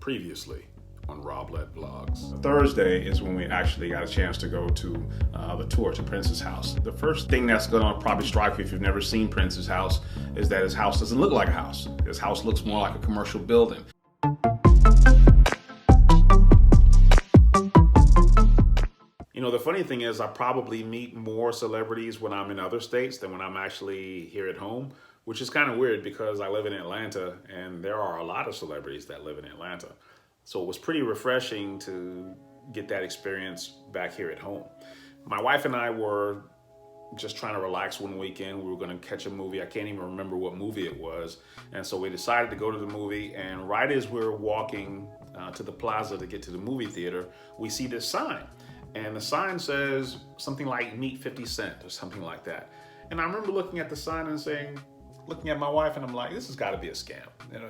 Previously on Rob Lett Vlogs. Thursday is when we actually got a chance to go to the tour to Prince's house. The first thing that's gonna probably strike you if you've never seen Prince's house is that his house doesn't look like a house. His house looks more like a commercial building. You know, the funny thing is I probably meet more celebrities when I'm in other states than when I'm actually here at home, which is kind of weird because I live in Atlanta and there are a lot of celebrities that live in Atlanta. So it was pretty refreshing to get that experience back here at home. My wife and I were just trying to relax one weekend. We were going to catch a movie. I can't even remember what movie it was. And so we decided to go to the movie. And right as we were walking to the plaza to get to the movie theater, we see this sign. And the sign says something like meet 50 Cent or something like that. And I remember looking at the sign and looking at my wife and I'm like, this has got to be a scam. You know,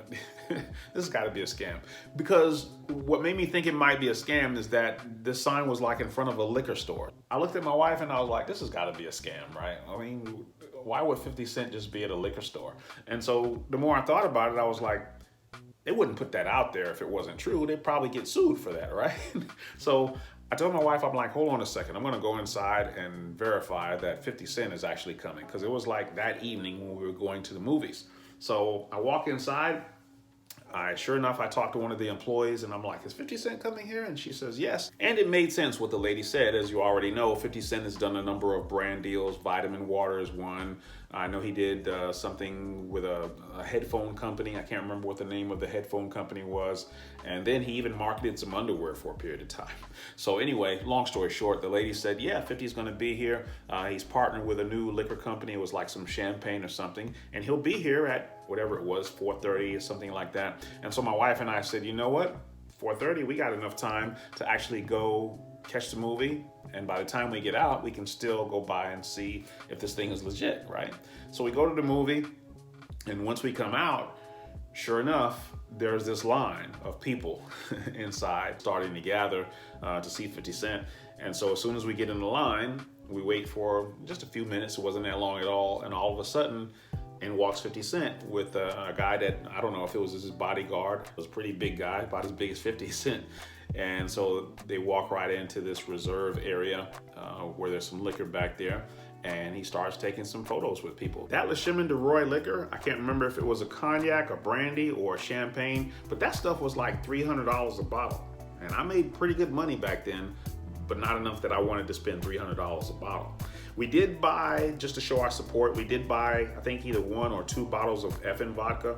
this has got to be a scam. Because what made me think it might be a scam is that this sign was like in front of a liquor store. I looked at my wife and I was like, this has got to be a scam, right? I mean, why would 50 Cent just be at a liquor store? And so the more I thought about it, I was like, they wouldn't put that out there if it wasn't true. They'd probably get sued for that, right? So I told my wife, I'm like, hold on a second. I'm gonna go inside and verify that 50 Cent is actually coming. Because it was like that evening when we were going to the movies. So I walk inside. Sure enough, I talked to one of the employees and I'm like, is 50 Cent coming here? And she says, yes. And it made sense what the lady said. As you already know, 50 Cent has done a number of brand deals. Vitamin Water is one. I know he did something with a headphone company. I can't remember what the name of the headphone company was. And then he even marketed some underwear for a period of time. So anyway, long story short, the lady said, yeah, 50's gonna be here. He's partnered with a new liquor company. It was like some champagne or something. And he'll be here at whatever it was, 4:30 or something like that. And so my wife and I said, you know what? 4:30, we got enough time to actually go catch the movie. And by the time we get out, we can still go by and see if this thing is legit, right? So we go to the movie, and once we come out, sure enough, there's this line of people inside starting to gather to see 50 Cent. And so as soon as we get in the line, we wait for just a few minutes. It wasn't that long at all. And all of a sudden, in walks 50 Cent with a guy that, I don't know if it was his bodyguard. It was a pretty big guy, about as big as 50 Cent. And so they walk right into this reserve area where there's some liquor back there. And he starts taking some photos with people. That Le Chemin de Roy liquor, I can't remember if it was a cognac, a brandy, or a champagne, but that stuff was like $300 a bottle. And I made pretty good money back then, but not enough that I wanted to spend $300 a bottle. We did buy, just to show our support, we did buy, I think either 1 or 2 bottles of effing vodka.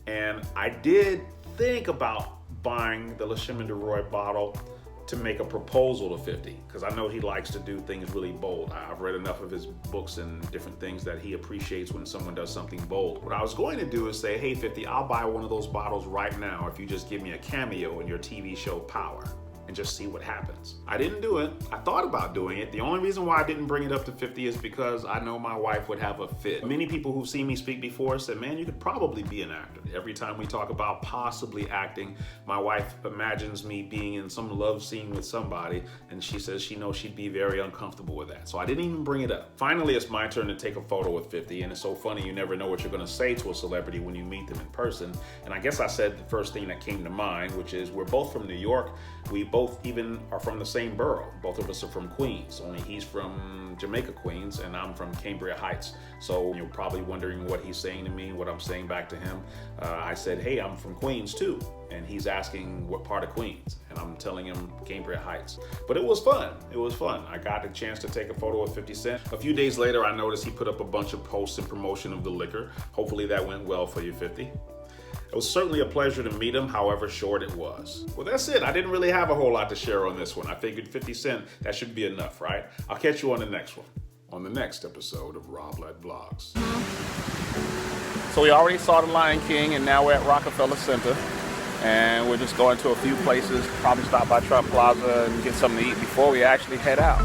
And I did think about buying the Le Chemin de Roy bottle to make a proposal to 50, because I know he likes to do things really bold. I've read enough of his books and different things that he appreciates when someone does something bold. What I was going to do is say, hey 50, I'll buy one of those bottles right now if you just give me a cameo in your TV show Power. And just see what happens. I didn't do it. I thought about doing it. The only reason why I didn't bring it up to 50 is because I know my wife would have a fit. Many people who've seen me speak before said, man, you could probably be an actor. Every time we talk about possibly acting, my wife imagines me being in some love scene with somebody, and she says she knows she'd be very uncomfortable with that. So I didn't even bring it up. Finally, it's my turn to take a photo with 50, and it's so funny, you never know what you're gonna say to a celebrity when you meet them in person. And I guess I said the first thing that came to mind, which is we're both from New York. We both even are from the same borough. Both of us are from Queens, only he's from Jamaica, Queens, and I'm from Cambria Heights. So you're probably wondering what he's saying to me, what I'm saying back to him. I said, hey, I'm from Queens too. And he's asking what part of Queens. And I'm telling him Cambria Heights. But it was fun. It was fun. I got a chance to take a photo of 50 Cent. A few days later, I noticed he put up a bunch of posts and promotion of the liquor. Hopefully that went well for you, 50. It was certainly a pleasure to meet him, however short it was. Well, that's it. I didn't really have a whole lot to share on this one. I figured 50 Cent, that should be enough, right? I'll catch you on the next one, on the next episode of Rob Lett Vlogs. So we already saw The Lion King, and now we're at Rockefeller Center. And we're just going to a few places, probably stop by Trump Plaza and get something to eat before we actually head out.